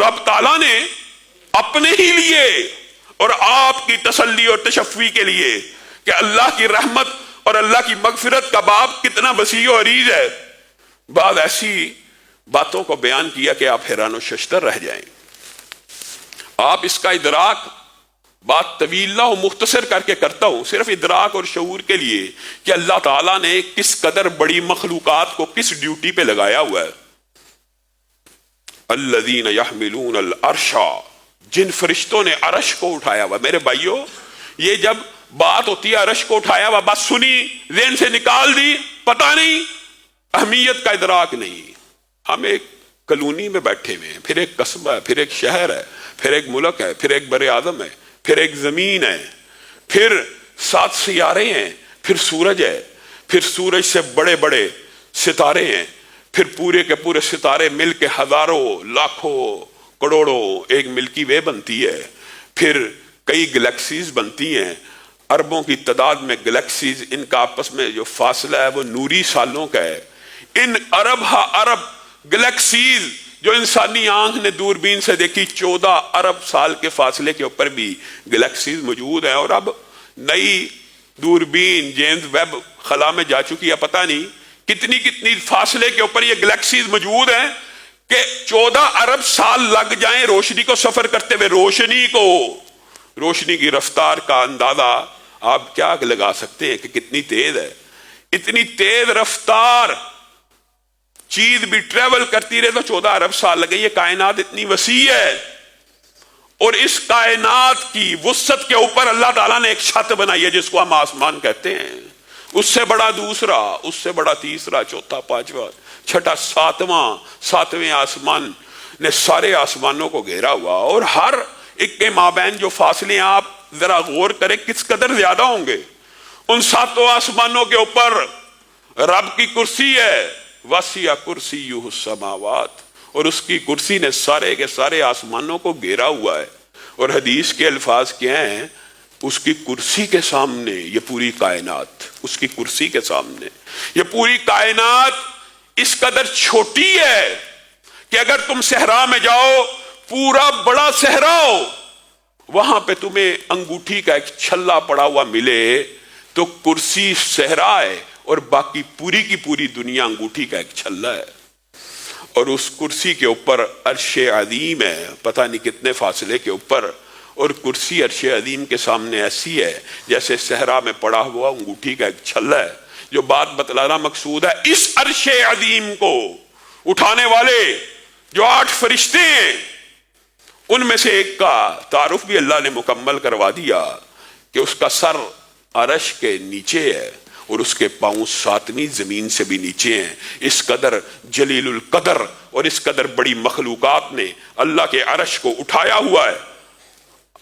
رب تعالیٰ نے اپنے ہی لیے اور آپ کی تسلی اور تشفی کے لیے کہ اللہ کی رحمت اور اللہ کی مغفرت کا باب کتنا وسیع و عریض ہے، بعض ایسی باتوں کو بیان کیا کہ آپ حیران و ششدر رہ جائیں۔ آپ اس کا ادراک، بات طویل و مختصر کر کے کرتا ہوں صرف ادراک اور شعور کے لیے کہ اللہ تعالیٰ نے کس قدر بڑی مخلوقات کو کس ڈیوٹی پہ لگایا ہوا ہے۔ الذین یحملون العرش، جن فرشتوں نے عرش کو اٹھایا ہوا۔ میرے بھائیو، یہ جب بات ہوتی ہے عرش کو اٹھایا ہوا، بات سنی، ذہن سے نکال دی، پتہ نہیں، اہمیت کا ادراک نہیں۔ ہم ایک کلونی میں بیٹھے ہوئے ہیں، پھر ایک قصبہ ہے، پھر ایک شہر ہے، پھر ایک ملک ہے، پھر ایک بر اعظم ہے، پھر ایک زمین ہے، پھر 7 سیارے ہیں، پھر سورج ہے، پھر سورج سے بڑے بڑے ستارے ہیں، پھر پورے کے پورے ستارے مل کے ہزاروں، لاکھوں، کروڑوں ایک ملکی وے بنتی ہے، پھر کئی گلیکسیز بنتی ہیں، اربوں کی تعداد میں گلیکسیز، ان کا آپس میں جو فاصلہ ہے وہ نوری سالوں کا ہے۔ ان ارب گلیکسیز جو انسانی آنکھ نے دوربین سے دیکھی، 14 ارب سال کے فاصلے کے اوپر بھی گلیکسیز موجود ہیں، اور اب نئی دوربین جیمز ویب خلا میں جا چکی ہے، پتہ نہیں کتنی فاصلے کے اوپر یہ گلیکسیز موجود ہیں کہ 14 ارب سال لگ جائیں روشنی کو سفر کرتے ہوئے۔ روشنی کی رفتار کا اندازہ آپ کیا لگا سکتے ہیں کہ کتنی تیز ہے؟ اتنی تیز رفتار چیز بھی ٹریول کرتی رہے تو 14 ارب سال لگے۔ یہ کائنات اتنی وسیع ہے، اور اس کائنات کی وسعت کے اوپر اللہ تعالیٰ نے ایک چھت بنائی ہے جس کو ہم آسمان کہتے ہیں۔ اس سے بڑا دوسرا، اس سے بڑا تیسرا، چوتھا، پانچواں، چھٹا، ساتویں آسمان نے سارے آسمانوں کو گھیرا ہوا، اور ہر ایک کے مابین جو فاصلے ہیں آپ ذرا غور کریں کس قدر زیادہ ہوں گے۔ ان 7 آسمانوں کے اوپر رب کی کرسی ہے، وسیع کرسیہ السماوات، اور اس کی کرسی نے سارے کے سارے آسمانوں کو گھیرا ہوا ہے۔ اور حدیث کے الفاظ کیا ہیں؟ اس کی کرسی کے سامنے یہ پوری کائنات، اس کی کرسی کے سامنے یہ پوری کائنات اس قدر چھوٹی ہے کہ اگر تم صحرا میں جاؤ، پورا بڑا صحرا ہو، وہاں پہ تمہیں انگوٹھی کا ایک چھلا پڑا ہوا ملے تو کرسی صحرا ہے اور باقی پوری کی پوری دنیا انگوٹھی کا ایک چھلا ہے۔ اور اس کرسی کے اوپر عرش عظیم ہے، پتہ نہیں کتنے فاصلے کے اوپر، اور کرسی عرش عظیم کے سامنے ایسی ہے جیسے صحرا میں پڑا ہوا انگوٹھی کا ایک چھلا ہے۔ جو بات بتلانا مقصود ہے، اس عرش عظیم کو اٹھانے والے جو 8 فرشتے ہیں، ان میں سے ایک کا تعارف بھی اللہ نے مکمل کروا دیا کہ اس کا سر عرش کے نیچے ہے اور اس کے پاؤں 7ویں زمین سے بھی نیچے ہیں۔ اس قدر جلیل القدر اور اس قدر بڑی مخلوقات نے اللہ کے عرش کو اٹھایا ہوا ہے۔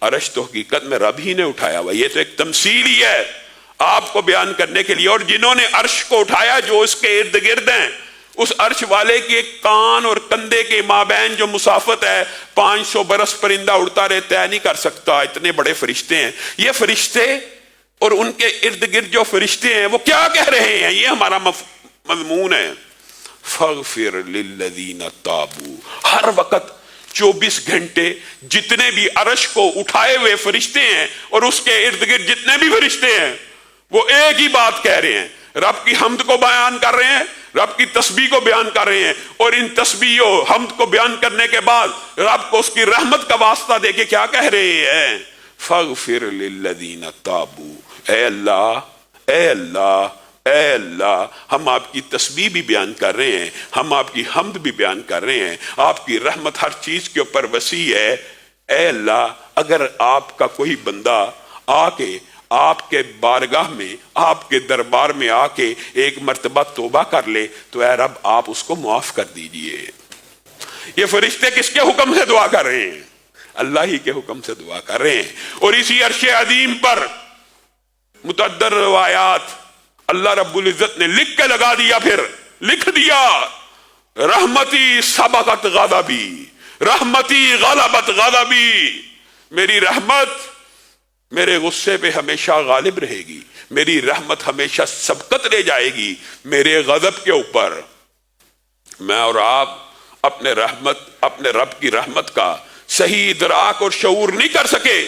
عرش تو حقیقت میں رب ہی نے اٹھایا ہوا، یہ تو ایک تمثیل ہی ہے آپ کو بیان کرنے کے لیے۔ اور جنہوں نے عرش کو اٹھایا، جو اس کے ارد گرد ہیں، اس عرش والے کے کان اور کندھے کے مابین جو مسافت ہے، 500 برس پرندہ اڑتا رہے طے نہیں کر سکتا، اتنے بڑے فرشتے ہیں۔ یہ فرشتے اور ان کے ارد گرد جو فرشتے ہیں وہ کیا کہہ رہے ہیں؟ یہ ہمارا مضمون ہے۔ فاغفر للذین تابوا، ہر وقت 24 گھنٹے جتنے بھی عرش کو اٹھائے ہوئے فرشتے ہیں اور اس کے ارد گرد جتنے بھی فرشتے ہیں، وہ ایک ہی بات کہہ رہے ہیں، رب کی حمد کو بیان کر رہے ہیں، رب کی تسبیح کو بیان کر رہے ہیں، اور ان تسبیح و حمد کو بیان کرنے کے بعد رب کو اس کی رحمت کا واسطہ دے کے کیا کہہ رہے ہیں؟ فاغفر للذین تابوا، اے اللہ، اے اللہ، اے اللہ، ہم آپ کی تسبیح بھی بیان کر رہے ہیں، ہم آپ کی حمد بھی بیان کر رہے ہیں، آپ کی رحمت ہر چیز کے اوپر وسیع ہے۔ اے اللہ، اگر آپ کا کوئی بندہ آ کے آپ کے بارگاہ میں، آپ کے دربار میں آ کے ایک مرتبہ توبہ کر لے تو اے رب آپ اس کو معاف کر دیجئے۔ یہ فرشتے کس کے حکم سے دعا کر رہے ہیں؟ اللہ ہی کے حکم سے دعا کر رہے ہیں۔ اور اسی عرش عظیم پر متعدد روایات اللہ رب العزت نے لکھ کے لگا دیا، پھر لکھ دیا، رحمتی سبقت غضبی، رحمتی غلبت غضبی، میری رحمت میرے غصے پہ ہمیشہ غالب رہے گی، میری رحمت ہمیشہ سبقت لے جائے گی میرے غضب کے اوپر۔ میں اور آپ اپنے رب کی رحمت کا صحیح ادراک اور شعور نہیں کر سکے،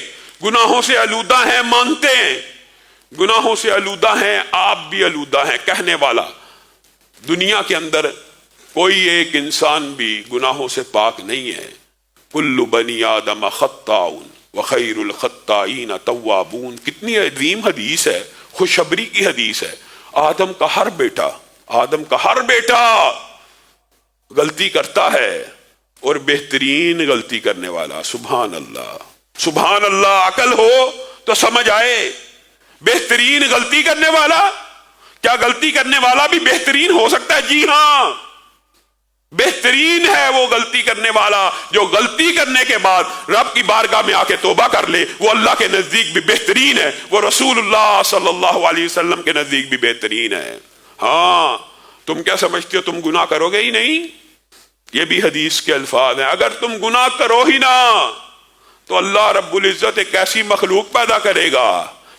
گناہوں سے آلودہ ہیں، مانتے ہیں گناہوں سے آلودہ ہیں، آپ بھی آلودہ ہیں کہنے والا، دنیا کے اندر کوئی ایک انسان بھی گناہوں سے پاک نہیں ہے۔ کل بنی آدم خطاء وخیر الخطائین توابون، کتنی عظیم حدیث ہے، خوشخبری کی حدیث ہے۔ آدم کا ہر بیٹا غلطی کرتا ہے، اور بہترین غلطی کرنے والا، سبحان اللہ، عقل ہو تو سمجھ آئے، بہترین غلطی کرنے والا، کیا غلطی کرنے والا بھی بہترین ہو سکتا ہے؟ جی ہاں، بہترین ہے وہ غلطی کرنے والا جو غلطی کرنے کے بعد رب کی بارگاہ میں آ کے توبہ کر لے، وہ اللہ کے نزدیک بھی بہترین ہے، وہ رسول اللہ صلی اللہ علیہ وسلم کے نزدیک بھی بہترین ہے۔ ہاں، تم کیا سمجھتے ہو تم گناہ کرو گے ہی نہیں؟ یہ بھی حدیث کے الفاظ ہیں، اگر تم گناہ کرو ہی نہ تو اللہ رب العزت ایک ایسی مخلوق پیدا کرے گا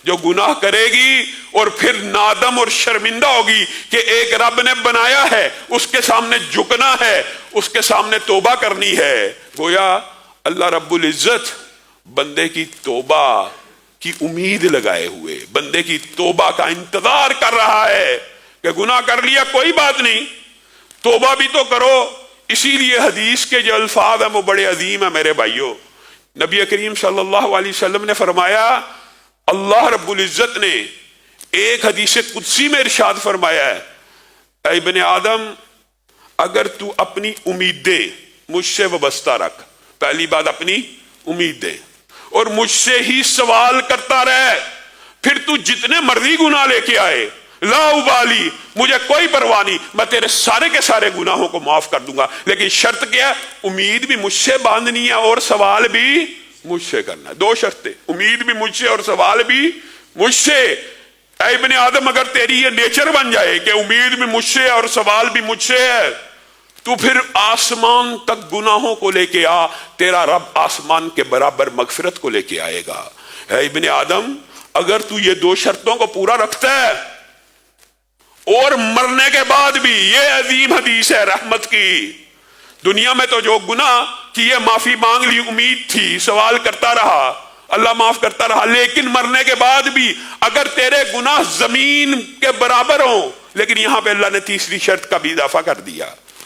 جو گناہ کرے گی اور پھر نادم اور شرمندہ ہوگی کہ ایک رب نے بنایا ہے، اس کے سامنے جھکنا ہے، اس کے سامنے توبہ کرنی ہے۔ گویا اللہ رب العزت بندے کی توبہ کی امید لگائے ہوئے، بندے کی توبہ کا انتظار کر رہا ہے کہ گناہ کر لیا کوئی بات نہیں، توبہ بھی تو کرو۔ اسی لیے حدیث کے جو الفاظ ہیں وہ بڑے عظیم ہیں میرے بھائیوں۔ نبی کریم صلی اللہ علیہ وسلم نے فرمایا، اللہ رب العزت نے ایک حدیث قدسی میں ارشاد فرمایا ہے، اے ابن آدم، اگر تو اپنی امیدیں مجھ سے وابستہ رکھ، پہلی بات اپنی امیدیں، اور مجھ سے ہی سوال کرتا رہے، پھر تو جتنے مرضی گناہ لے کے آئے، لا ابالی، مجھے کوئی پرواہ نہیں، میں تیرے سارے کے سارے گناہوں کو معاف کر دوں گا، لیکن شرط کیا ہے؟ امید بھی مجھ سے باندھنی ہے اور سوال بھی مجھ سے کرنا ہے۔ دو شرطیں، امید بھی مجھ سے اور سوال بھی مجھ سے۔ اے ابن آدم، اگر تیری یہ نیچر بن جائے کہ امید بھی مجھ سے اور سوال بھی مجھ سے ہے، تو پھر آسمان تک گناہوں کو لے کے آ، تیرا رب آسمان کے برابر مغفرت کو لے کے آئے گا۔ اے ابن آدم، اگر تو یہ دو شرطوں کو پورا رکھتا ہے اور مرنے کے بعد بھی، یہ عظیم حدیث ہے رحمت کی، دنیا میں تو جو گناہ کیے معافی مانگ لی، امید تھی، سوال کرتا رہا، اللہ معاف کرتا رہا، لیکن مرنے کے بعد بھی اگر تیرے گناہ زمین کے برابر ہوں، لیکن یہاں پہ اللہ نے تیسری شرط کا بھی اضافہ کر دیا،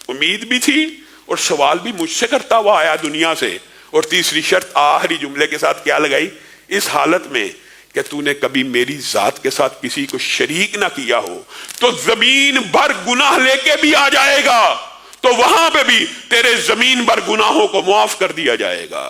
امید بھی تھی اور سوال بھی مجھ سے کرتا ہوا آیا دنیا سے، اور تیسری شرط آخری جملے کے ساتھ کیا لگائی؟ اس حالت میں کہ تو نے کبھی میری ذات کے ساتھ کسی کو شریک نہ کیا ہو، تو زمین بھر گناہ لے کے بھی آ جائے گا، تو وہاں پہ بھی تیرے زمین بھر گناہوں کو معاف کر دیا جائے گا۔